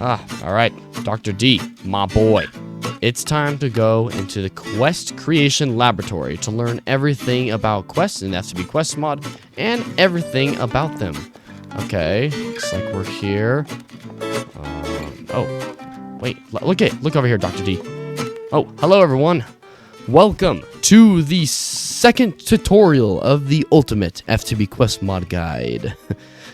Alright, Dr. D, my boy. It's time to go into the Quest Creation Laboratory to learn everything about quests in FTB Quest Mod and everything about them. Okay, looks like we're here. Oh, wait, look over here, Dr. D. Oh, hello everyone. Welcome to the second tutorial of the ultimate FTB Quest Mod Guide.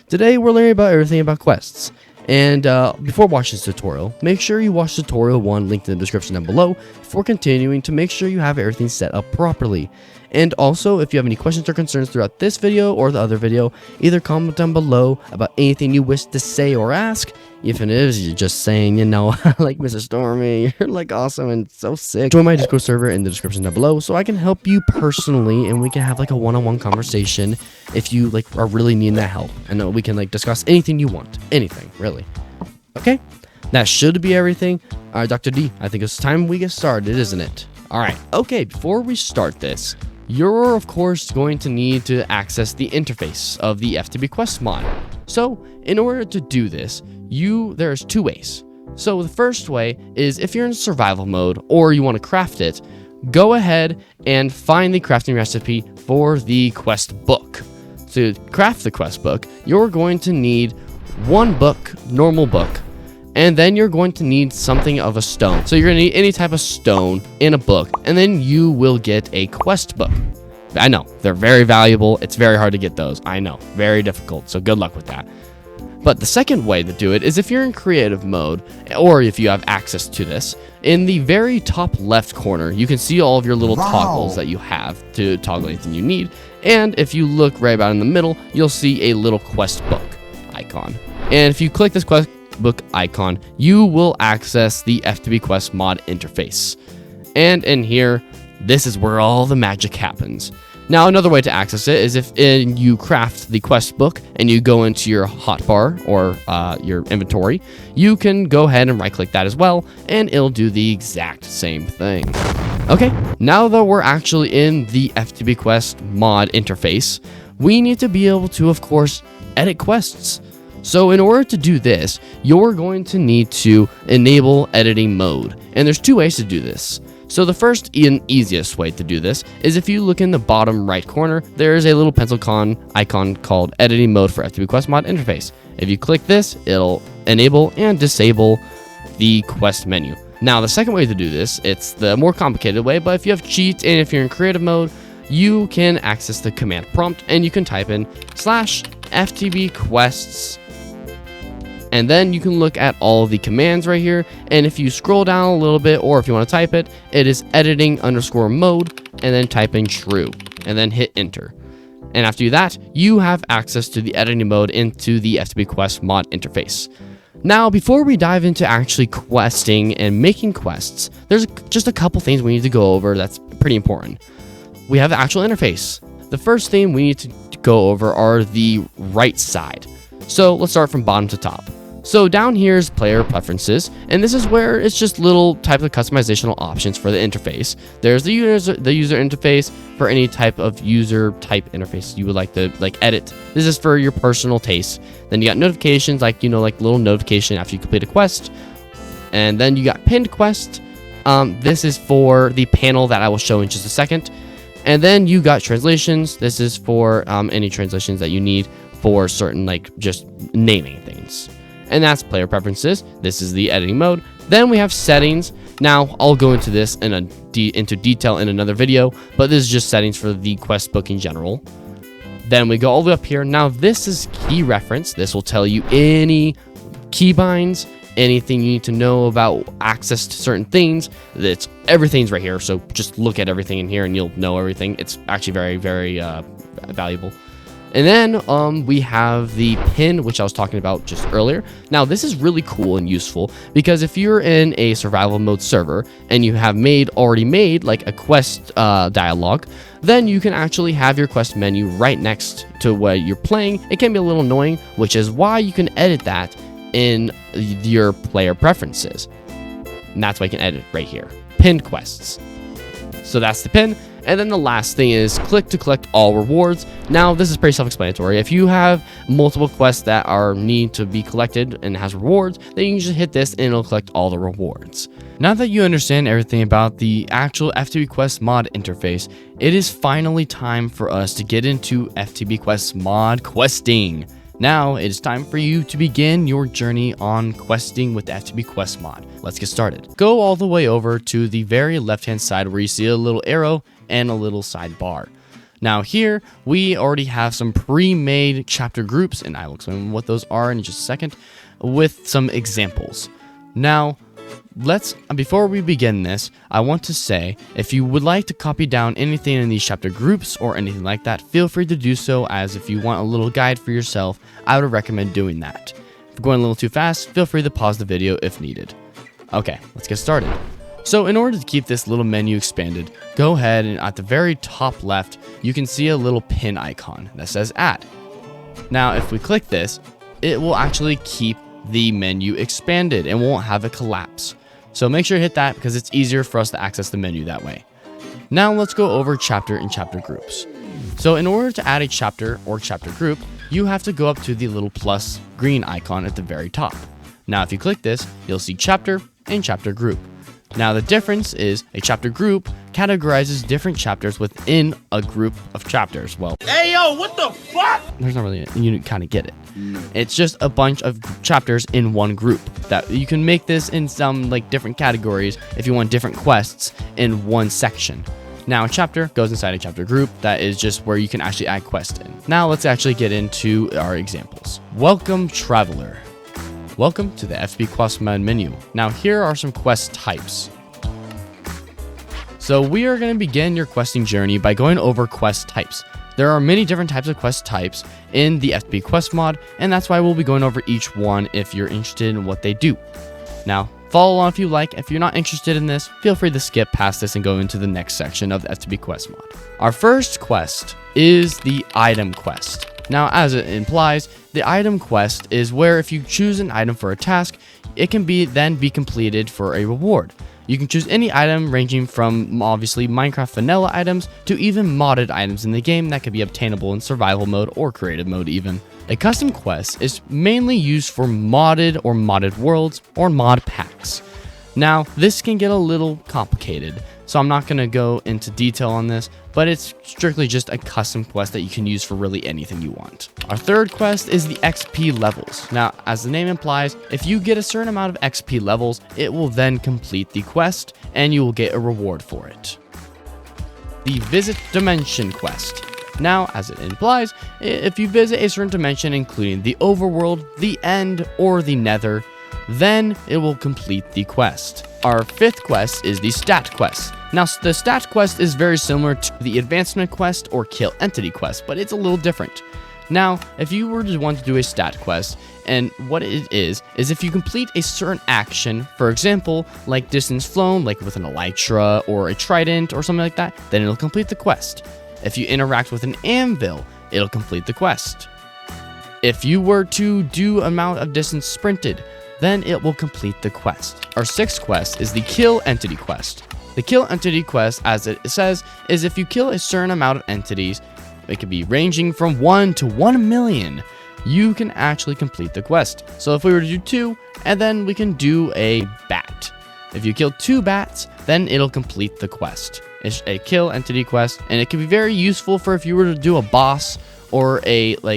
Today we're learning about everything about quests. And before watching this tutorial, make sure you watch tutorial 1 linked in the description down below before continuing to make sure you have everything set up properly. And also, if you have any questions or concerns throughout this video or the other video, either comment down below about anything you wish to say or ask. If it is, you're just saying, you know, like Mr. Stormy, you're like awesome and so sick. Join my Discord server in the description down below so I can help you personally and we can have like a one-on-one conversation if you like are really needing that help. And we can like discuss anything you want. Anything, really. Okay? That should be everything. Alright, Dr. D, I think it's time we get started, isn't it? Alright, okay, before we start this, you're of course going to need to access the interface of the FTB Quest mod. So, in order to do this, there's two ways. So the first way is if you're in survival mode or you want to craft it, go ahead and find the crafting recipe for the quest book. To craft the quest book, you're going to need one book, normal book, and then you're going to need something of a stone. So you're going to need any type of stone in a book, and then you will get a quest book. I know, they're very valuable. It's very hard to get those. I know, very difficult. So good luck with that. But the second way to do it is if you're in creative mode, or if you have access to this, in the very top left corner, you can see all of your little toggles that you have to toggle anything you need. And if you look right about in the middle, you'll see a little quest book icon. And if you click this quest book icon, you will access the FTB Quest Mod Interface. And in here, this is where all the magic happens. Now, another way to access it is if you craft the quest book and you go into your hotbar or your inventory, you can go ahead and right-click that as well, and it'll do the exact same thing. Okay, now that we're actually in the FTB Quest Mod Interface, we need to be able to, of course, edit quests. So in order to do this, you're going to need to enable editing mode. And there's two ways to do this. So the first and easiest way to do this is if you look in the bottom right corner, there is a little pencil icon called editing mode for FTB Quest Mod Interface. If you click this, it'll enable and disable the quest menu. Now the second way to do this, it's the more complicated way, but if you have cheats and if you're in creative mode, you can access the command prompt and you can type in /FTB Quests. And then you can look at all of the commands right here. And if you scroll down a little bit, or if you want to type it, it is editing_mode, and then type in true, and then hit enter. And after that, you have access to the editing mode into the FTB Quest Mod Interface. Now, before we dive into actually questing and making quests, there's just a couple things we need to go over that's pretty important. We have the actual interface. The first thing we need to go over are the right side. So let's start from bottom to top. So down here is player preferences, and this is where it's just little type of customizational options for the interface. There's the user interface for any type of user type interface you would like to edit. This is for your personal taste. Then you got notifications, like little notification after you complete a quest. And then you got pinned quest. This is for the panel that I will show in just a second. And then you got translations. This is for any translations that you need for certain just naming things. And that's player preferences. This is the editing mode. Then we have settings. Now I'll go into this into detail in another video, but this is just settings for the quest book in general. Then we go all the way up here. Now this is key reference. This will tell you any keybinds, anything you need to know about access to certain things. Everything's right here. So just look at everything in here and you'll know everything. It's actually very, very valuable. And then we have the pin, which I was talking about just earlier. Now, this is really cool and useful because if you're in a survival mode server and you have already made like a quest dialogue, then you can actually have your quest menu right next to where you're playing. It can be a little annoying, which is why you can edit that in your player preferences. And that's why you can edit right here. Pinned quests. So that's the pin. And then the last thing is click to collect all rewards. Now, this is pretty self-explanatory. If you have multiple quests that need to be collected and has rewards, then you can just hit this and it'll collect all the rewards. Now that you understand everything about the actual FTB Quest Mod Interface, it is finally time for us to get into FTB Quest Mod questing. Now, it is time for you to begin your journey on questing with the FTB Quest Mod. Let's get started. Go all the way over to the very left-hand side where you see a little arrow and a little sidebar. Now here, we already have some pre-made chapter groups, and I will explain what those are in just a second, with some examples. Now, before we begin this, I want to say, if you would like to copy down anything in these chapter groups or anything like that, feel free to do so, as if you want a little guide for yourself, I would recommend doing that. If you're going a little too fast, feel free to pause the video if needed. Okay, let's get started. So in order to keep this little menu expanded, go ahead and at the very top left, you can see a little pin icon that says Add. Now, if we click this, it will actually keep the menu expanded and won't have a collapse. So make sure to hit that because it's easier for us to access the menu that way. Now let's go over chapter and chapter groups. So in order to add a chapter or chapter group, you have to go up to the little plus green icon at the very top. Now if you click this, you'll see chapter and chapter group. Now the difference is a chapter group categorizes different chapters within a group of chapters. Well, hey yo, what the fuck? There's not really, you kind of get it. It's just a bunch of chapters in one group. That you can make this in some different categories if you want different quests in one section. Now a chapter goes inside a chapter group. That is just where you can actually add quests in. Now let's actually get into our examples. Welcome Traveler. Welcome to the FTB Quest Mod menu. Now here are some quest types. So we are going to begin your questing journey by going over quest types. There are many different types of quest types in the FTB Quest Mod, and that's why we'll be going over each one if you're interested in what they do. Now, follow along if you like. If you're not interested in this, feel free to skip past this and go into the next section of the FTB Quest Mod. Our first quest is the item quest. Now, as it implies, the item quest is where if you choose an item for a task, it can then be completed for a reward. You can choose any item ranging from obviously Minecraft vanilla items to even modded items in the game that can be obtainable in survival mode or creative mode even. A custom quest is mainly used for modded worlds or mod packs. Now, this can get a little complicated, so I'm not going to go into detail on this, but it's strictly just a custom quest that you can use for really anything you want. Our third quest is the XP levels. Now, as the name implies, if you get a certain amount of XP levels, it will then complete the quest, and you will get a reward for it. The Visit Dimension quest. Now, as it implies, if you visit a certain dimension, including the overworld, the end, or the nether, then it will complete the quest. Our fifth quest is the Stat quest. Now, the Stat quest is very similar to the Advancement quest or Kill Entity quest, but it's a little different. Now, if you were to want to do a Stat quest, and what it is if you complete a certain action, for example, like distance flown, like with an elytra or a trident or something like that, then it'll complete the quest. If you interact with an anvil, it'll complete the quest. If you were to do amount of distance sprinted, then it will complete the quest. Our sixth quest is the Kill Entity quest. The Kill Entity quest, as it says, is if you kill a certain amount of entities, it could be ranging from 1 to 1 million, you can actually complete the quest. So if we were to do 2, and then we can do a bat. If you kill 2 bats, then it'll complete the quest. It's a Kill Entity quest, and it can be very useful for if you were to do a boss or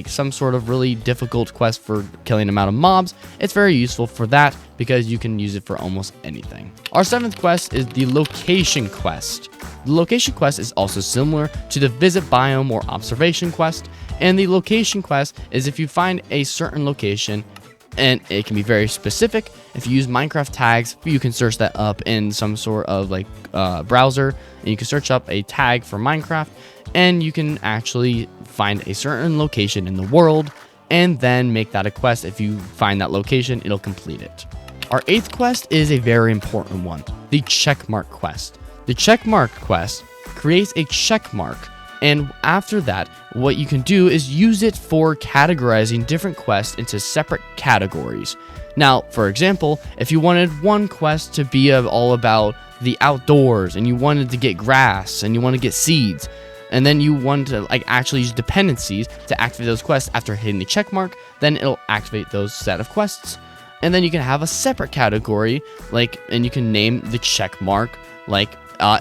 some sort of really difficult quest for killing amount of mobs. It's very useful for that because you can use it for almost anything. Our seventh quest is the Location quest. The Location quest is also similar to the Visit Biome or Observation quest, and the Location quest is if you find a certain location, and it can be very specific. If you use Minecraft tags, you can search that up in some sort of browser, and you can search up a tag for Minecraft, and you can actually find a certain location in the world and then make that a quest. If you find that location, it'll complete it. Our eighth quest is a very important one, the Checkmark quest. The Checkmark quest creates a checkmark, and after that, what you can do is use it for categorizing different quests into separate categories. Now, for example, if you wanted one quest to be all about the outdoors and you wanted to get grass and you want to get seeds, and then you want to like actually use dependencies to activate those quests after hitting the check mark, then it'll activate those set of quests. And then you can have a separate category, like, and you can name the check mark like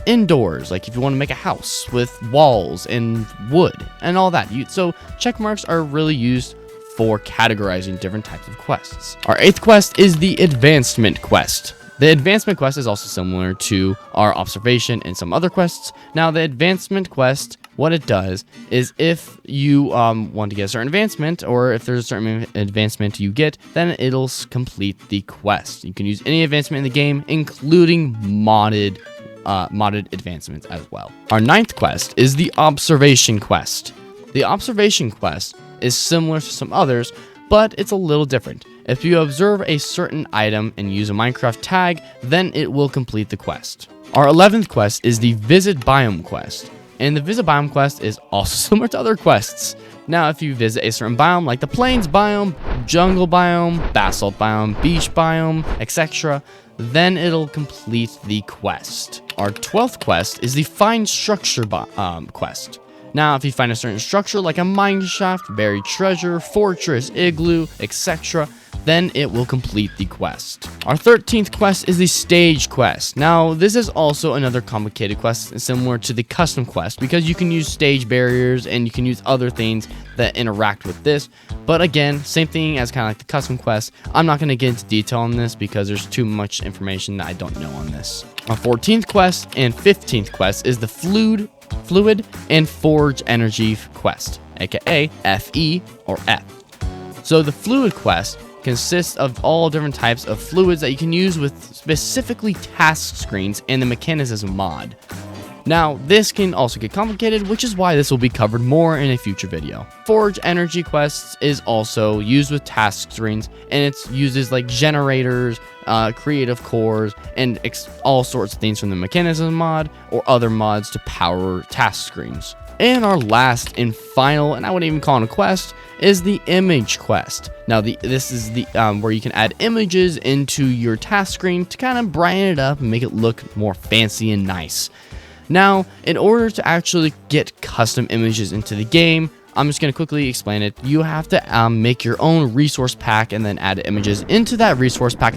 indoors, like if you want to make a house with walls and wood and all that. So check marks are really used for categorizing different types of quests. Our 8th quest is the Advancement Quest. The Advancement Quest is also similar to our Observation and some other quests. Now, the Advancement Quest, what it does is if you want to get a certain advancement, or if there's a certain advancement you get, then it'll complete the quest. You can use any advancement in the game, including modded advancements as well. Our 9th quest is the Observation Quest. The Observation Quest is similar to some others, but it's a little different. If you observe a certain item and use a Minecraft tag, then it will complete the quest. Our 11th quest is the Visit Biome Quest. And the Visit Biome Quest is also similar to other quests. Now, if you visit a certain biome, like the Plains Biome, Jungle Biome, Basalt Biome, Beach Biome, etc., then it'll complete the quest. Our 12th quest is the Find Structure Quest. Now, if you find a certain structure like a mine shaft, buried treasure, fortress, igloo, etc., then it will complete the quest. Our 13th quest is the Stage Quest. Now, this is also another complicated quest similar to the Custom Quest because you can use stage barriers and you can use other things that interact with this. But again, same thing as kind of like the Custom Quest. I'm not going to get into detail on this because there's too much information that I don't know on this. Our 14th quest and 15th quest is the Fluid and Forge Energy Quest, aka FE or F. So the Fluid Quest consists of all different types of fluids that you can use with specifically task screens and the Mekanism mod. Now, this can also get complicated, which is why this will be covered more in a future video. Forge Energy Quests is also used with task screens, and it uses like generators, creative cores, and all sorts of things from the Mekanism mod or other mods to power task screens. And our last and final, and I wouldn't even call it a quest, is the Image Quest. Now, this is the where you can add images into your task screen to kind of brighten it up and make it look more fancy and nice. Now, in order to actually get custom images into the game, I'm just going to quickly explain it. You have to make your own resource pack and then add images into that resource pack.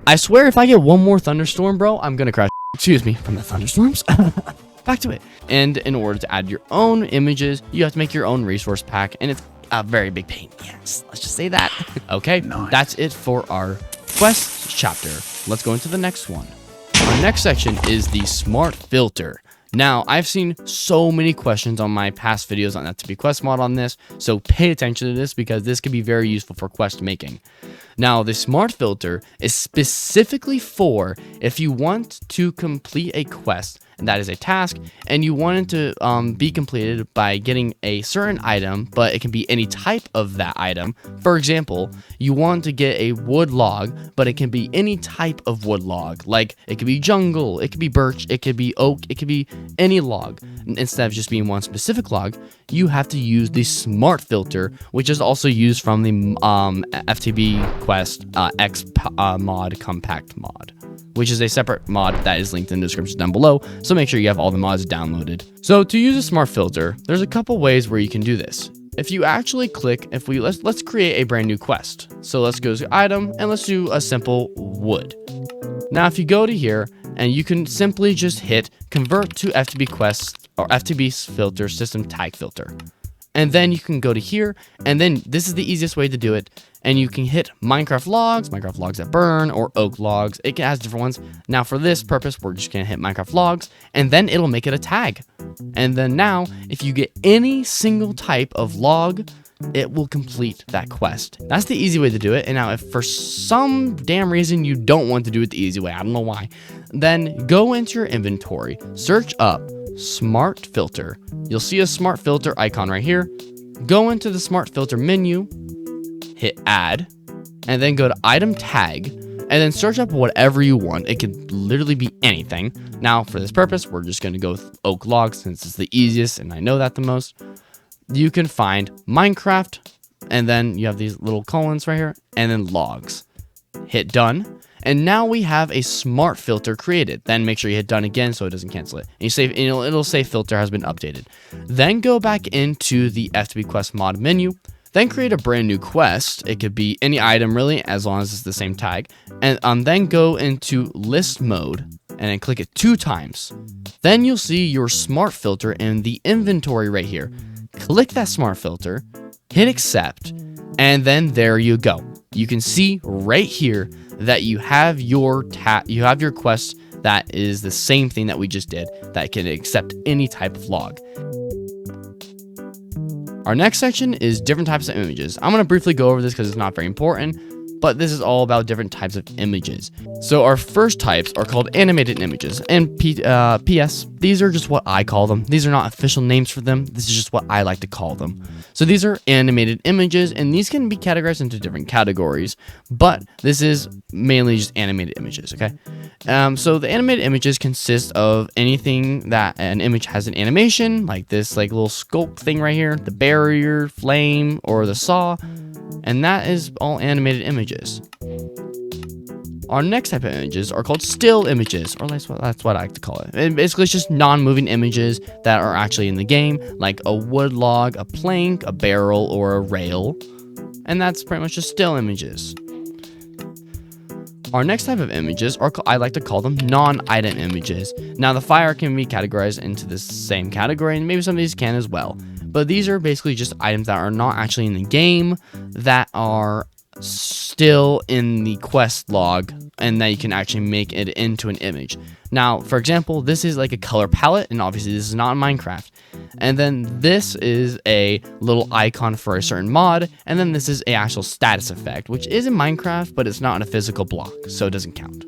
I swear if I get one more thunderstorm, bro, I'm going to crash. Excuse me from the thunderstorms. Back to it. And in order to add your own images, you have to make your own resource pack, and it's a very big pain. Yes, let's just say that. Okay, nice. That's it for our quest chapter. Let's go into the next one. Our next section is the Smart Filter. Now, I've seen so many questions on my past videos on FTB Quest Mod on this, so pay attention to this because this can be very useful for quest making. Now, the Smart Filter is specifically for if you want to complete a quest, and that is a task, and you want it to be completed by getting a certain item, but it can be any type of that item. For example, you want to get a wood log, but it can be any type of wood log. Like, it could be jungle, it could be birch, it could be oak, it could be any log. Instead of just being one specific log, you have to use the Smart Filter, which is also used from the FTB Quest xmod compact mod, which is a separate mod that is linked in the description down below, so make sure you have all the mods downloaded. So to use a Smart Filter, there's a couple ways where you can do this. If you actually click, let's create a brand new quest. So let's go to item and let's do a simple wood. Now if you go to here, and you can simply just hit convert to FTB Quest or FTB Filter System tag filter. And then you can go to here, and then this is the easiest way to do it. And you can hit Minecraft logs that burn, or oak logs. It has different ones. Now for this purpose, we're just gonna hit Minecraft logs, and then it'll make it a tag. And then now, if you get any single type of log, it will complete that quest. That's the easy way to do it. And now if for some damn reason you don't want to do it the easy way, I don't know why, then go into your inventory, search up Smart Filter. You'll see a Smart Filter icon right here. Go into the Smart Filter menu, hit add, and then go to item tag, and then search up whatever you want. It can literally be anything. Now for this purpose, we're just going to go with oak logs since it's the easiest and I know that the most. You can find Minecraft, and then you have these little colons right here, and then logs. Hit done, And now we have a smart filter created. Then make sure you hit done again so it doesn't cancel it. And you save, it'll say filter has been updated. Then go back into the FTB Quest mod menu. Then create a brand new quest. It could be any item really, as long as it's the same tag. And then go into list mode and then click it 2 times. Then you'll see your smart filter in the inventory right here. Click that smart filter, hit accept, and then there you go. You can see right here that you have your quest that is the same thing that we just did, that can accept any type of log. Our next section is different types of images. I'm going to briefly go over this because it's not very important, but this is all about different types of images. So our first types are called animated images, and PS, these are just what I call them. These are not official names for them. This is just what I like to call them. So these are animated images, and these can be categorized into different categories, but this is mainly just animated images, okay? So the animated images consist of anything that an image has an animation, like this little sculpt thing right here, the barrier, flame, or the saw, and that is all animated images. Our next type of images are called still images, or that's what I like to call it. And basically, it's just non-moving images that are actually in the game, like a wood log, a plank, a barrel, or a rail. And that's pretty much just still images. Our next type of images are, I like to call them non-item images. Now, the fire can be categorized into this same category, and maybe some of these can as well. But these are basically just items that are not actually in the game, that are still in the quest log, and that you can actually make it into an image. Now, for example, this is like a color palette, and obviously this is not in Minecraft. And then this is a little icon for a certain mod, and then this is an actual status effect, which is in Minecraft, but it's not in a physical block, so it doesn't count.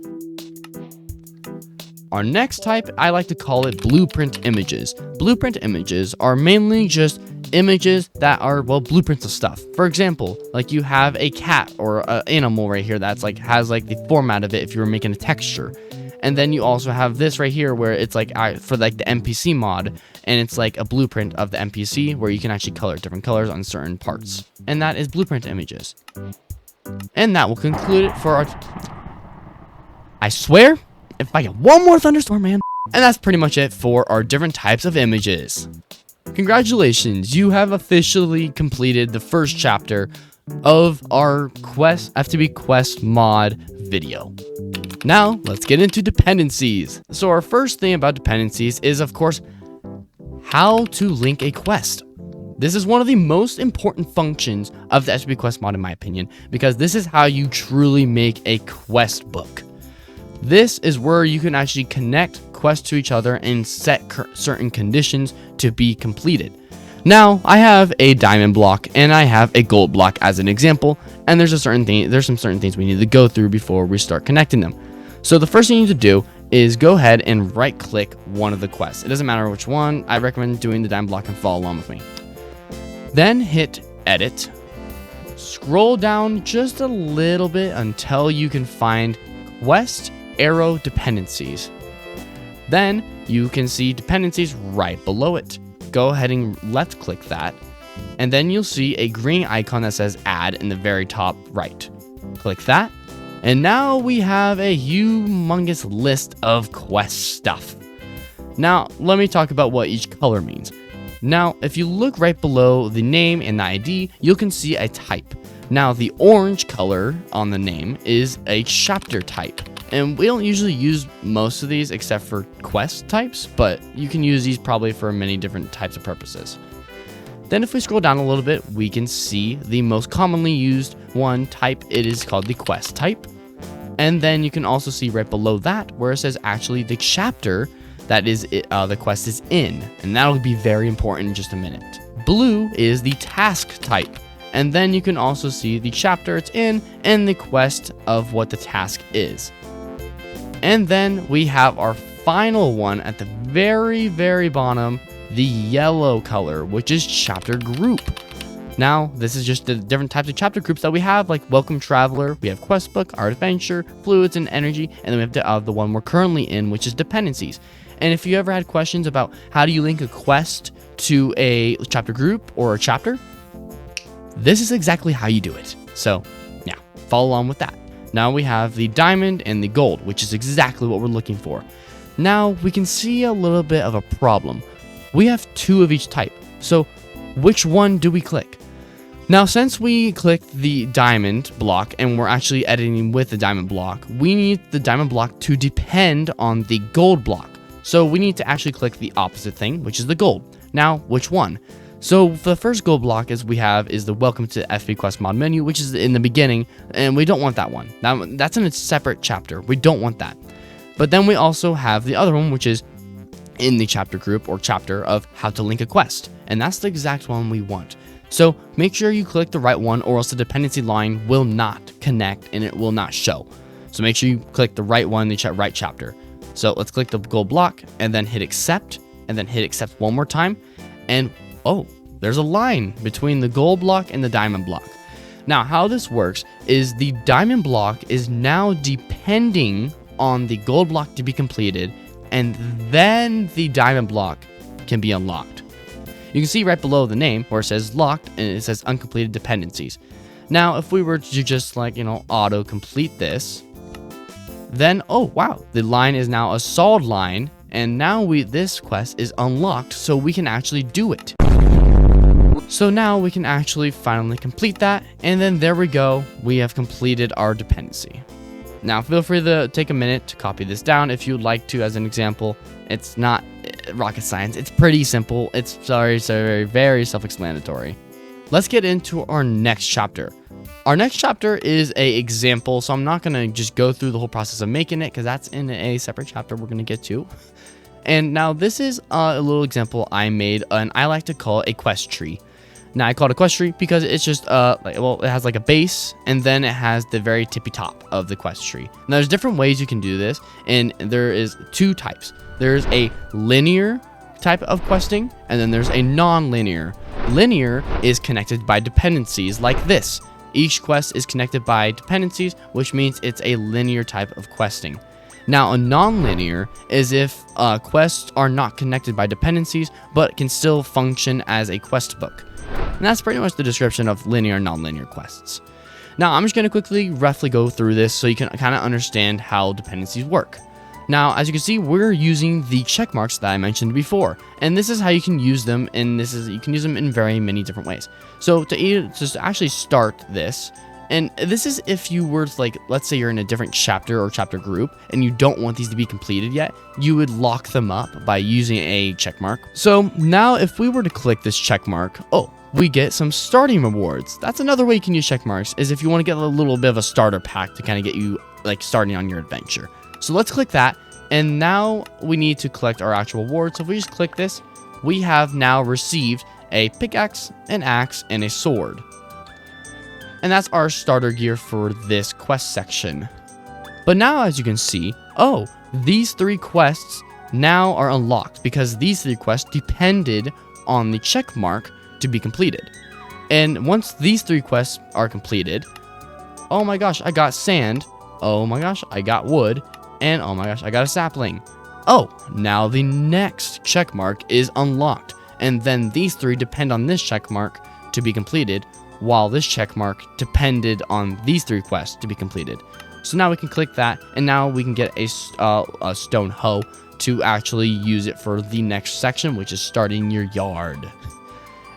Our next type, I like to call it blueprint images. Blueprint images are mainly just images that are, well, blueprints of stuff. For example, like you have a cat or an animal right here that's has the format of it if you were making a texture. And then you also have this right here where it's for the NPC mod, and it's like a blueprint of the NPC where you can actually color different colors on certain parts. And that is blueprint images. And that will conclude it for our... I swear, if I get one more thunderstorm, man. And that's pretty much it for our different types of images. Congratulations, you have officially completed the first chapter of our FTB Quest mod video. Now, let's get into dependencies. So our first thing about dependencies is, of course, how to link a quest. This is one of the most important functions of the FTB Quest mod, in my opinion, because this is how you truly make a quest book. This is where you can actually connect quests to each other and set certain conditions to be completed. Now, I have a diamond block and I have a gold block as an example, and there's some certain things we need to go through before we start connecting them. So the first thing you need to do is go ahead and right click one of the quests. It doesn't matter which one. I recommend doing the diamond block and follow along with me. Then hit edit. Scroll down just a little bit until you can find quest arrow dependencies. Then you can see dependencies right below it. Go ahead and left click that, and then you'll see a green icon that says add in the very top right. Click that, and now we have a humongous list of quest stuff. Now, let me talk about what each color means. Now, if you look right below the name and the ID, you can see a type. Now, the orange color on the name is a chapter type. And we don't usually use most of these except for quest types, but you can use these probably for many different types of purposes. Then if we scroll down a little bit, we can see the most commonly used one type. It is called the quest type. And then you can also see right below that where it says actually the chapter that is the quest is in. And that'll be very important in just a minute. Blue is the task type. And then you can also see the chapter it's in and the quest of what the task is. And then we have our final one at the very, very bottom, the yellow color, which is chapter group. Now, this is just the different types of chapter groups that we have, like Welcome Traveler, we have Quest Book, Art Adventure, Fluids and Energy, and then we have the one we're currently in, which is Dependencies. And if you ever had questions about how do you link a quest to a chapter group or a chapter, this is exactly how you do it. So, yeah, follow along with that. Now we have the diamond and the gold, which is exactly what we're looking for. Now we can see a little bit of a problem. We have 2 of each type, so which one do we click? Now, since we clicked the diamond block and we're actually editing with the diamond block, we need the diamond block to depend on the gold block. So we need to actually click the opposite thing, which is the gold. Now, which one? So the first gold block is the welcome to FTB Quest mod menu, which is in the beginning, and we don't want that one. That's in a separate chapter. We don't want that. But then we also have the other one, which is in the chapter group or chapter of how to link a quest. And that's the exact one we want. So make sure you click the right one, or else the dependency line will not connect and it will not show. So make sure you click the right one in the right chapter. So let's click the gold block and then hit accept, and then hit accept one more time. And oh, there's a line between the gold block and the diamond block. Now, how this works is the diamond block is now depending on the gold block to be completed, and then the diamond block can be unlocked. You can see right below the name where it says locked and it says uncompleted dependencies. Now, if we were to just auto complete this, then, oh wow, the line is now a solid line, and now this quest is unlocked, so we can actually do it. So now we can actually finally complete that, and then there we go, we have completed our dependency. Now feel free to take a minute to copy this down if you'd like to as an example. It's not rocket science, it's pretty simple, it's very self-explanatory. Let's get into our next chapter. Our next chapter is a example, so I'm not going to just go through the whole process of making it, because that's in a separate chapter we're going to get to. And now this is a little example I made, and I like to call it a quest tree. Now I call it a quest tree because it's just it has like a base, and then it has the very tippy top of the quest tree. Now there's different ways you can do this, and there is 2 types. There's a linear type of questing, and then there's a non-linear. Linear is connected by dependencies like this. Each quest is connected by dependencies, which means it's a linear type of questing. Now, a non-linear is if quests are not connected by dependencies, but can still function as a quest book. And that's pretty much the description of linear and non-linear quests. Now, I'm just going to roughly go through this so you can kind of understand how dependencies work. Now, as you can see, we're using the check marks that I mentioned before, and this is how you can use them, and you can use them in very many different ways. So to actually start this, and this is if you were to, let's say you're in a different chapter or chapter group, and you don't want these to be completed yet, you would lock them up by using a check mark. So now if we were to click this check mark, we get some starting rewards. That's another way you can use check marks, is if you want to get a little bit of a starter pack to kind of get you starting on your adventure. So let's click that, and now we need to collect our actual rewards. So if we just click this, we have now received a pickaxe, an axe, and a sword. And that's our starter gear for this quest section. But now, as you can see, these 3 quests now are unlocked because these 3 quests depended on the check mark to be completed. And once these 3 quests are completed, oh my gosh, I got sand, oh my gosh, I got wood, and oh my gosh, I got a sapling. Now the next check mark is unlocked, and then these 3 depend on this check mark to be completed, while this check mark depended on these 3 quests to be completed. So now we can click that, and now we can get a stone hoe to actually use it for the next section, which is starting your yard.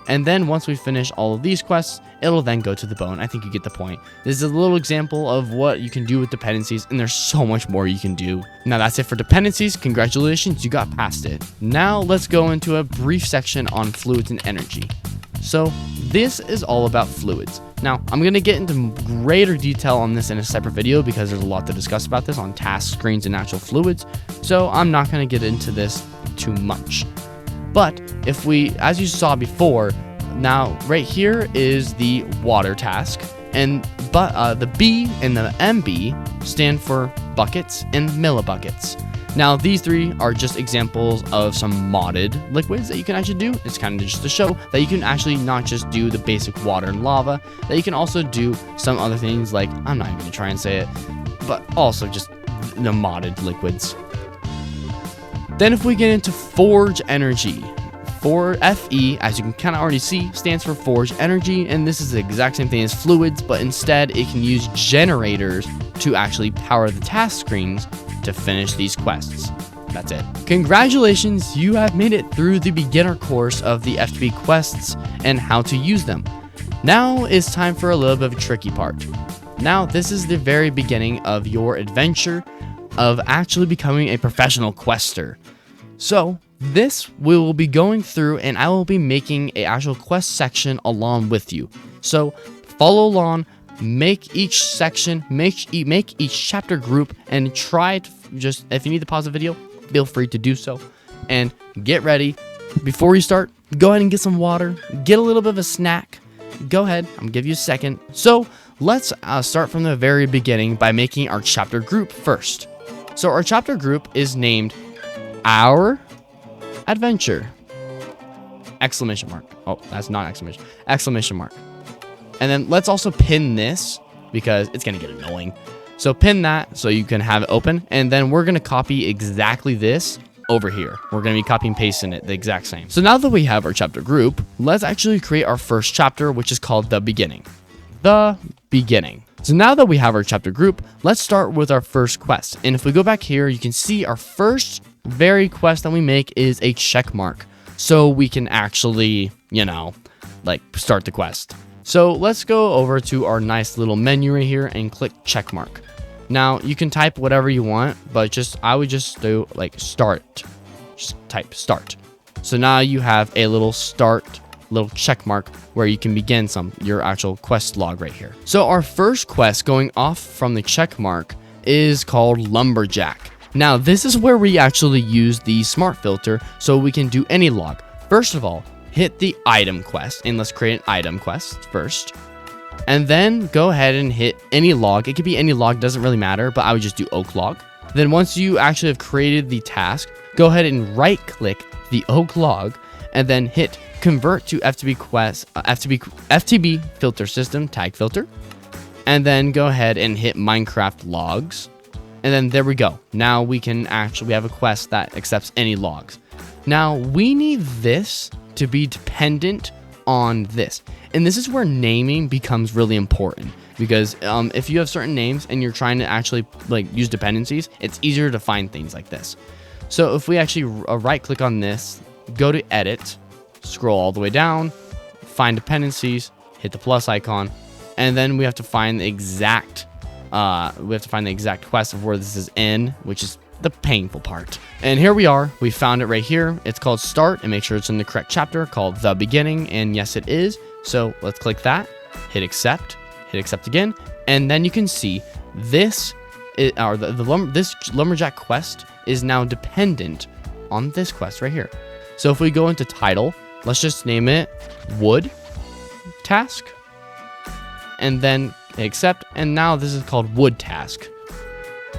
And then once we finish all of these quests, it'll then go to the bone. I think you get the point. This is a little example of what you can do with dependencies, and there's so much more you can do. Now that's it for dependencies. Congratulations, you got past it. Now let's go into a brief section on fluids and energy. So this is all about fluids. Now I'm going to get into greater detail on this in a separate video because there's a lot to discuss about this on task screens and actual fluids. So I'm not going to get into this too much. But if as you saw before, now right here is the water task, and the B and the MB stand for buckets and millibuckets. Now these 3 are just examples of some modded liquids that you can actually do. It's kind of just to show that you can actually not just do the basic water and lava, that you can also do some other things like, I'm not even going to try and say it, but also just the modded liquids. Then if we get into Forge Energy, for FE, as you can kind of already see, stands for Forge Energy, and this is the exact same thing as fluids, but instead it can use generators to actually power the task screens to finish these quests. That's it. Congratulations, you have made it through the beginner course of the FTB quests and how to use them. Now it's time for a little bit of a tricky part. Now this is the very beginning of your adventure of actually becoming a professional quester. So this we will be going through, and I will be making an actual quest section along with you. So follow along, make each section, make each chapter group, and try to just, if you need to pause the video, feel free to do so. And get ready. Before you start, go ahead and get some water, get a little bit of a snack. Go ahead, I'm gonna give you a second. So let's start from the very beginning by making our chapter group first. So our chapter group is named Our Adventure. Exclamation mark. Oh, that's not exclamation. Exclamation mark. And then let's also pin this because it's going to get annoying. So pin that so you can have it open. And then we're going to copy exactly this over here. We're going to be copying and pasting it the exact same. So now that we have our chapter group, let's actually create our first chapter, which is called The Beginning. The Beginning. So now that we have our chapter group, let's start with our first quest. And if we go back here, you can see our first very quest that we make is a check mark. So we can actually, like start the quest. So let's go over to our nice little menu right here and click check mark. Now you can type whatever you want, but I would just do like start. Just type start. So now you have a little check mark where you can begin your actual quest log right here. So our first quest going off from the check mark is called Lumberjack. Now this is where we actually use the smart filter so we can do any log. First of all, hit the item quest, and let's create an item quest first. And then go ahead and hit any log. It could be any log, doesn't really matter, but I would just do oak log. Then once you actually have created the task, go ahead and right click the oak log and then hit convert to FTB Quest, FTB Filter System tag filter. And then go ahead and hit Minecraft logs. And then there we go. Now we have a quest that accepts any logs. Now we need this to be dependent on this. And this is where naming becomes really important, because if you have certain names and you're trying to actually use dependencies, it's easier to find things like this. So if we actually right click on this, go to edit, scroll all the way down, find dependencies, hit the plus icon, and then we have to find the exact quest of where this is in, which is the painful part. And here we are. We found it right here. It's called Start, and make sure it's in the correct chapter called The Beginning. And yes, it is. So let's click that, hit accept again, and then you can see this Lumberjack quest is now dependent on this quest right here. So if we go into title, let's just name it Wood Task, and then accept, and now this is called Wood Task.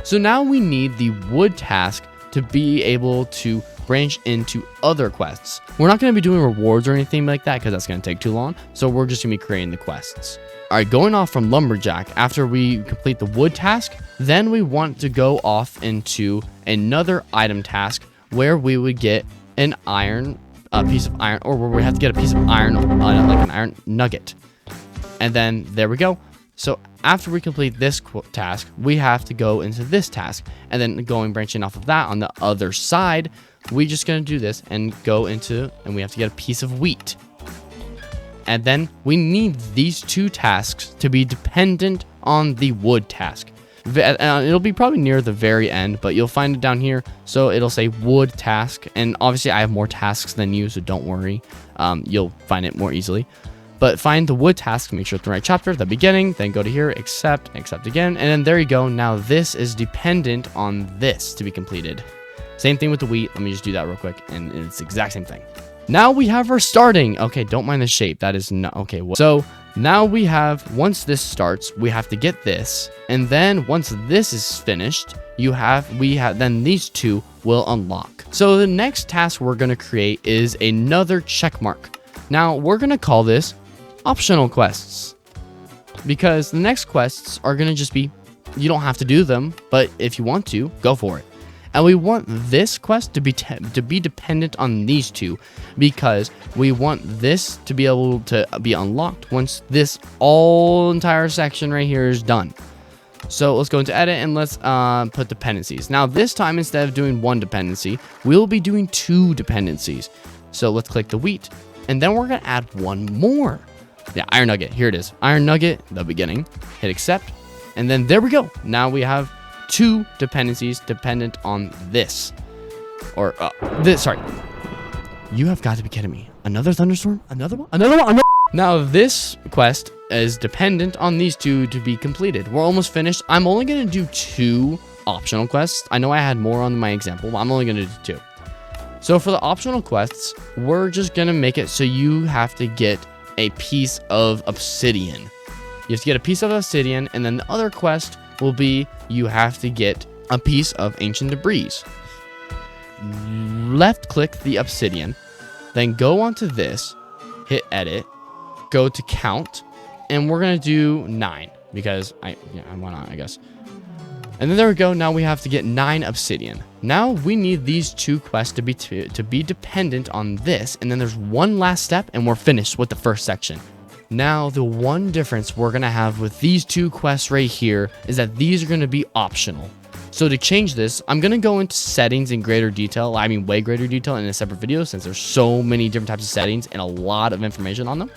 So now we need the Wood Task to be able to branch into other quests. We're not going to be doing rewards or anything like that because that's going to take too long. So we're just going to be creating the quests. All right, going off from Lumberjack, after we complete the Wood Task, then we want to go off into another item task where we would get a piece of iron, or where we have to get a piece of iron, like an iron nugget. And then there we go. So after we complete this task, we have to go into this task, and then branching off of that on the other side, we're just going to do this and go into, and we have to get a piece of wheat. And then we need these two tasks to be dependent on the wood task. It'll be probably near the very end, but you'll find it down here. So it'll say wood task, and obviously I have more tasks than you, so don't worry. You'll find it more easily. But find the wood task, make sure it's the right chapter, the beginning, then go to here, accept again, and then there you go. Now this is dependent on this to be completed. Same thing with the wheat. Let me just do that real quick, and it's the exact same thing. Now we have our starting. Okay, don't mind the shape. That is not okay. So now we have, once this starts, we have to get this, and then once this is finished, then these two will unlock. So the next task we're going to create is another check mark. Now we're going to call this optional quests, because the next quests are going to just be, you don't have to do them, but if you want to, go for it. And we want this quest to be dependent on these two, because we want this to be able to be unlocked once this entire section right here is done. So let's go into edit and let's put dependencies. Now this time, instead of doing one dependency, we'll be doing 2 dependencies. So let's click the wheat, and then we're gonna add one more. Yeah, iron nugget, here it is. Iron nugget, the beginning, hit accept, and then there we go. Now we have 2 dependencies dependent on this, or this, sorry. You have got to be kidding me. Another thunderstorm? Another one? Another one? Now this quest is dependent on these 2 to be completed. We're almost finished. I'm only going to do 2 optional quests. I know I had more on my example, but I'm only going to do 2. So for the optional quests, we're just going to make it so you have to get a piece of obsidian. You have to get a piece of obsidian, and then the other quest will be you have to get a piece of ancient debris. Left click the obsidian, then go onto this, hit edit, go to count, and we're gonna do 9 because why not, I guess. And then there we go. Now we have to get 9 obsidian. Now we need these 2 quests to be dependent on this, and then there's one last step, and we're finished with the first section. Now the one difference we're gonna have with these 2 quests right here is that these are gonna be optional. So to change this, I'm gonna go into settings in greater detail. I mean, way greater detail in a separate video, since there's so many different types of settings and a lot of information on them.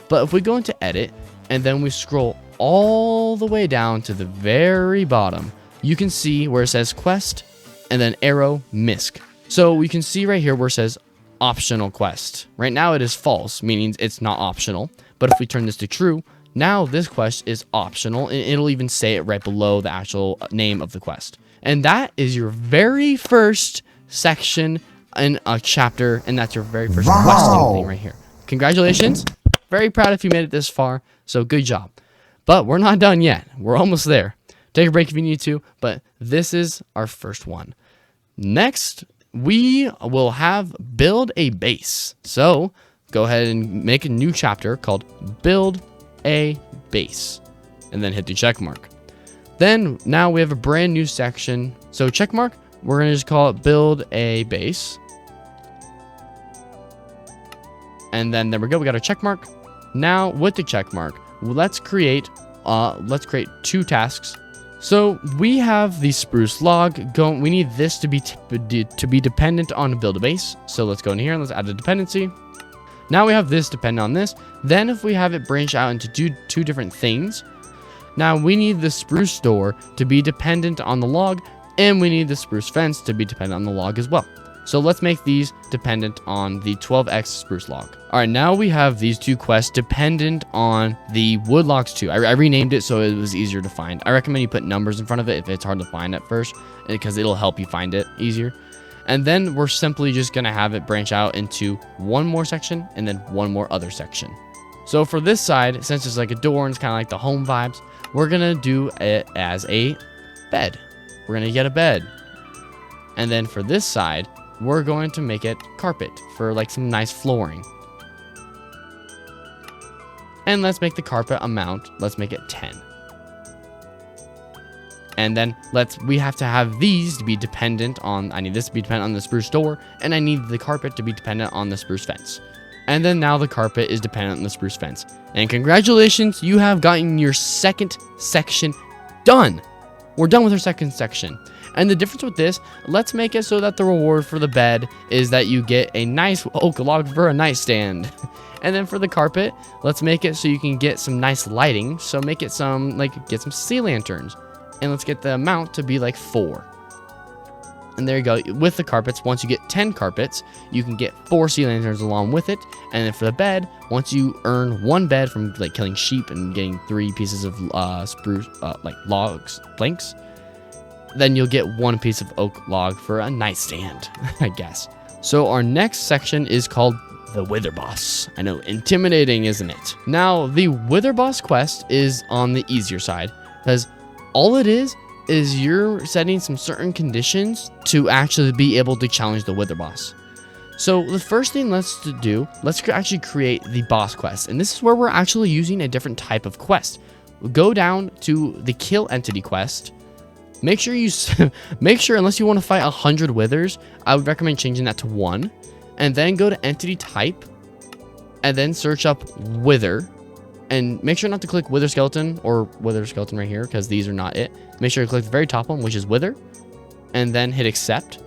But if we go into edit and then we scroll all the way down to the very bottom, you can see where it says quest and then arrow misc. So we can see right here where it says optional quest. Right now it is false, meaning it's not optional. But if we turn this to true, now this quest is optional, and it'll even say it right below the actual name of the quest. And that is your very first section in a chapter, and that's your very first questing thing right here. Congratulations. Very proud if you made it this far, so good job. But we're not done yet. We're almost there. Take a break if you need to, but this is our first one. Next, we will have build a base. So go ahead and make a new chapter called build a base, and then hit the check mark. Then now we have a brand new section. So check mark, we're gonna just call it build a base. And then there we go, we got a check mark. Now with the check mark, let's create 2 tasks. So we have the spruce log going. We need this to be dependent on build a base. So let's go in here and let's add a dependency. Now we have this depend on this. Then if we have it branch out into two different things, now we need the spruce door to be dependent on the log, and we need the spruce fence to be dependent on the log as well. So let's make these dependent on the 12x spruce log. All right, now we have these 2 quests dependent on the wood logs too. I renamed it so it was easier to find. I recommend you put numbers in front of it if it's hard to find at first, because it'll help you find it easier. And then we're simply just gonna have it branch out into one more section and then one more other section. So for this side, since it's like a door and it's kind of like the home vibes, we're gonna do it as a bed. We're gonna get a bed. And then for this side, we're going to make it carpet for like some nice flooring. And let's make the carpet amount, let's make it 10. And then we have to have these to be dependent on, I need this to be dependent on the spruce door, and I need the carpet to be dependent on the spruce fence. And then now the carpet is dependent on the spruce fence. And congratulations, you have gotten your second section done. We're done with our second section. And the difference with this, let's make it so that the reward for the bed is that you get a nice oak log for a nightstand. And then for the carpet, let's make it so you can get some nice lighting. So make it get some sea lanterns. And let's get the amount to be like 4. And there you go. With the carpets, once you get 10 carpets, you can get 4 sea lanterns along with it. And then for the bed, once you earn 1 bed from like killing sheep and getting 3 pieces of spruce, logs, planks, then you'll get 1 piece of oak log for a nightstand, I guess. So our next section is called the Wither Boss. I know, intimidating, isn't it? Now, the Wither Boss quest is on the easier side, because all it is you're setting some certain conditions to actually be able to challenge the Wither Boss. So the first thing let's actually create the boss quest. And this is where we're actually using a different type of quest. Go down to the kill entity quest. Make sure, unless you want to fight 100 withers, I would recommend changing that to 1. And then go to entity type, and then search up wither. And make sure not to click Wither Skeleton or Wither Skeleton right here, because these are not it. Make sure you click the very top one, which is Wither, and then hit Accept.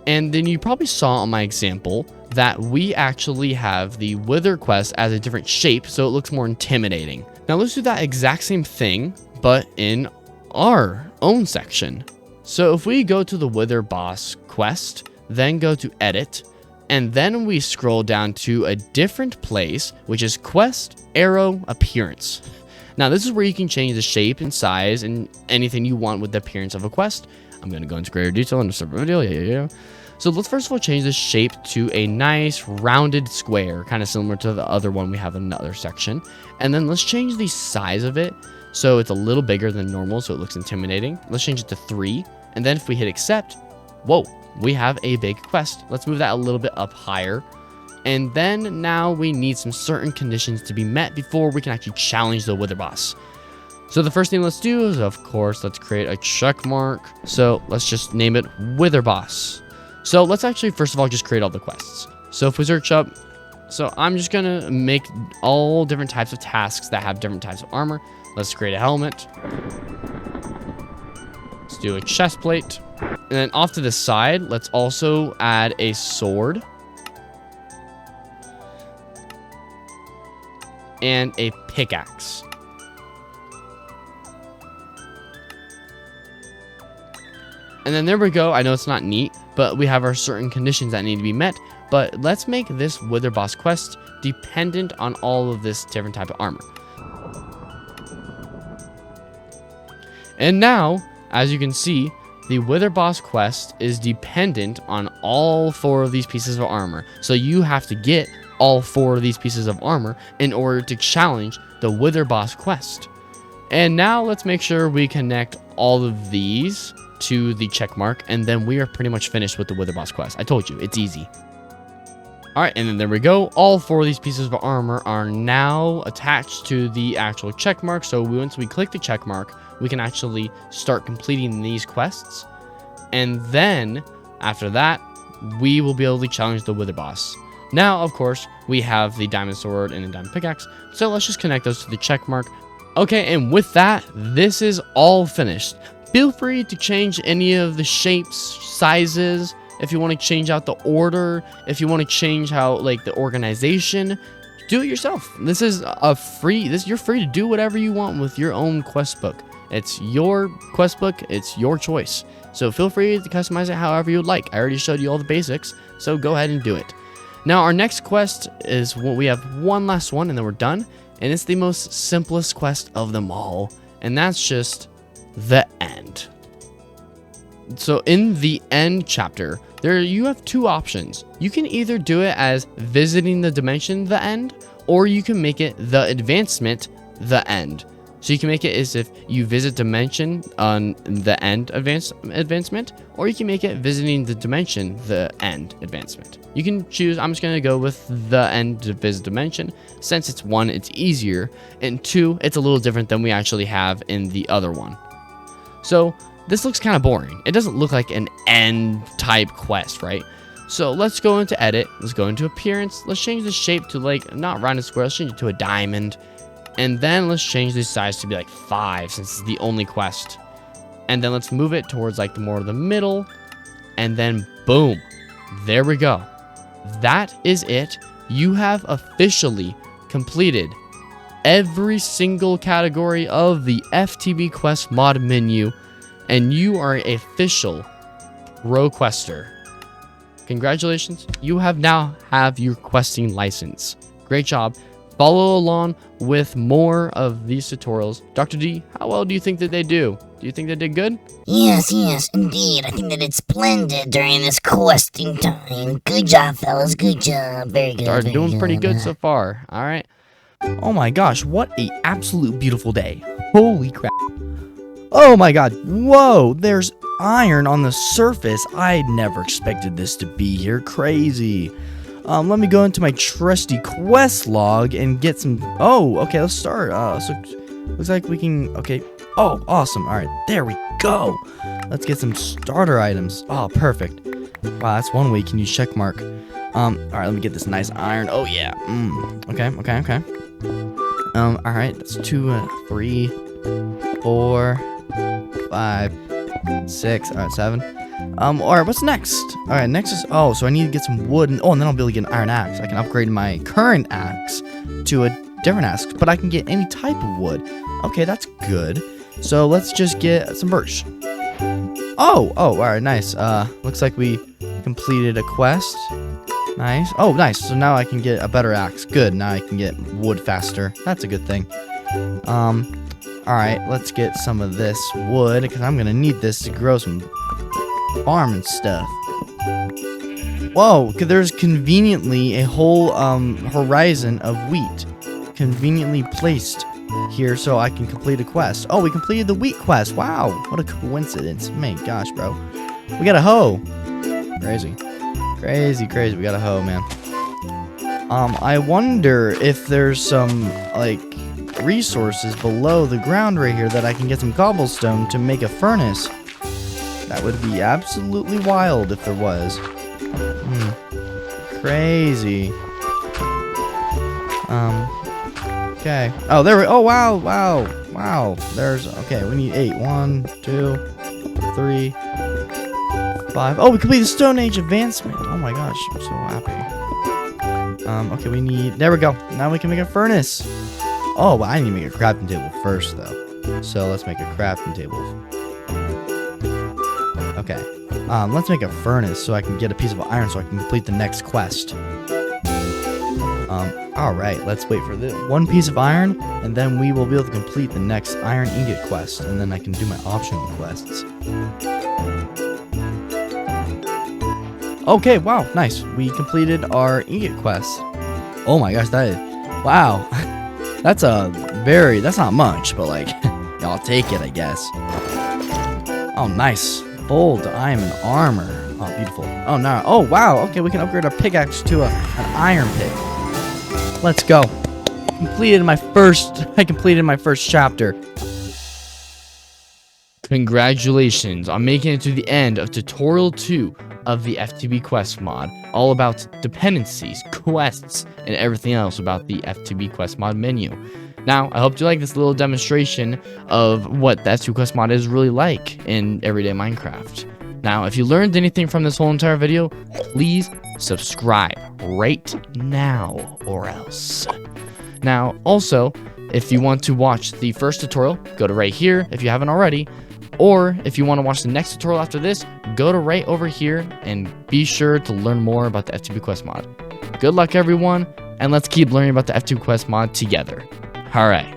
And then you probably saw on my example that we actually have the Wither quest as a different shape, so it looks more intimidating. Now let's do that exact same thing, but in our own section. So if we go to the Wither boss quest, then go to Edit, and then we scroll down to a different place, which is Quest Arrow Appearance. Now this is where you can change the shape and size and anything you want with the appearance of a quest. I'm going to go into greater detail in a separate video. Yeah. So let's first of all change the shape to a nice rounded square, kind of similar to the other one we have in another section. And then let's change the size of it so it's a little bigger than normal, so it looks intimidating. Let's change it to 3. And then if we hit Accept, whoa, we have a big quest. Let's move that a little bit up higher. And then now we need some certain conditions to be met before we can actually challenge the Wither boss. So the first thing let's do is, of course, let's create a check mark. So let's just name it Wither boss. So let's actually, first of all, just create all the quests. So if we search up, so I'm just going to make all different types of tasks that have different types of armor. Let's create a helmet. Let's do a chest plate. And then off to the side, let's also add a sword. And a pickaxe. And then there we go. I know it's not neat, but we have our certain conditions that need to be met. But let's make this Wither boss quest dependent on all of this different type of armor. And now, as you can see, the Wither boss quest is dependent on all 4 of these pieces of armor. So you have to get all 4 of these pieces of armor in order to challenge the Wither boss quest. And now let's make sure we connect all of these to the check mark, and then we are pretty much finished with the Wither boss quest. I told you, it's easy. All right, and then there we go. All 4 of these pieces of armor are now attached to the actual check mark. So once we click the check mark, we can actually start completing these quests. And then after that, we will be able to challenge the Wither boss. Now, of course, we have the diamond sword and the diamond pickaxe. So let's just connect those to the check mark. Okay, and with that, this is all finished. Feel free to change any of the shapes, sizes, if you want to change out the order, if you want to change how, like, the organization, do it yourself. This is you're free to do whatever you want with your own quest book. It's your quest book, it's your choice. So feel free to customize it however you would like. I already showed you all the basics, so go ahead and do it. Now, our next quest is we have one last one and then we're done. And it's the most simplest quest of them all. And that's just the end. So in the end chapter, you have 2 options. You can either do it as visiting the dimension the end, or you can make it the advancement the end. So you can make it as if you visit dimension on the end advancement, or you can make it visiting the dimension the end advancement. You can choose. I'm just going to go with the end to visit dimension, since it's 1, it's easier, and 2, it's a little different than we actually have in the other one. So this looks kind of boring. It doesn't look like an end type quest, right? So let's go into edit. Let's go into appearance. Let's change the shape to, like, not rounded square. Let's change it to a diamond. And then let's change the size to be like 5, since it's the only quest. And then let's move it towards, like, the more of the middle. And then boom, there we go. That is it. You have officially completed every single category of the FTB Quest mod menu, and you are an official pro quester. Congratulations, you now have your questing license. Great job. Follow along with more of these tutorials. Dr. D, how well do you think that they do? Do you think they did good? Yes, indeed. I think they did splendid during this questing time. Good job, fellas. Good job. Very good. Are doing pretty good so far. All right. Oh my gosh, what a absolute beautiful day. Holy crap. Oh my god. Whoa, there's iron on the surface. I never expected this to be here. Crazy. Let me go into my trusty quest log and get some... Oh, okay, let's start. So looks like we can... Okay. Oh, awesome. All right, there we go. Let's get some starter items. Oh, perfect. Wow, that's one way you can use check mark. All right, let me get this nice iron. Oh, yeah. Okay. Alright, that's 2, 3, 4, 5, 6, alright, 7. Alright, what's next? Alright, next is, oh, so I need to get some wood, and then I'll be able to get an iron axe. I can upgrade my current axe to a different axe, but I can get any type of wood. Okay, that's good. So let's just get some birch. Oh, alright, nice. Looks like we completed a quest. Nice. Oh, nice. So now I can get a better axe. Good. Now I can get wood faster. That's a good thing. Alright, let's get some of this wood, because I'm gonna need this to grow some farm and stuff. Whoa, there's conveniently a whole horizon of wheat conveniently placed here so I can complete a quest. Oh, we completed the wheat quest. Wow, what a coincidence. Man, gosh, bro. We got a hoe. Crazy. Crazy. We got a hoe, man. I wonder if there's some, like, resources below the ground right here that I can get some cobblestone to make a furnace. That would be absolutely wild if there was. Crazy. Okay. Oh, there we. Oh, wow. There's. Okay, we need 8. 1, 2, 3, 5. Oh, we completed the Stone Age advancement. Oh my gosh, I'm so happy. Okay, we need. There we go. Now we can make a furnace. Oh, well, I need to make a crafting table first, though. So let's make a crafting table. Okay. Let's make a furnace so I can get a piece of iron so I can complete the next quest. Alright, let's wait for this one piece of iron, and then we will be able to complete the next iron ingot quest, and then I can do my optional quests. Okay, wow, nice. We completed our ingot quest. Oh my gosh, wow. That's not much, but like, I'll take it, I guess. Oh, nice. Full diamond armor. Oh, beautiful. Oh, no. Oh, wow. Okay, we can upgrade our pickaxe to an iron pick. Let's go. I completed my first chapter. Congratulations on making it to the end of tutorial 2 of the FTB Quest mod, all about dependencies, quests, and everything else about the FTB Quest mod menu. Now, I hope you like this little demonstration of what the FTB Quest mod is really like in everyday Minecraft. Now, if you learned anything from this whole entire video, please subscribe right now or else. Now, also, if you want to watch the first tutorial, go to right here if you haven't already. Or if you want to watch the next tutorial after this, go to right over here and be sure to learn more about the FTB Quest mod. Good luck, everyone, and let's keep learning about the FTB Quest mod together. All right.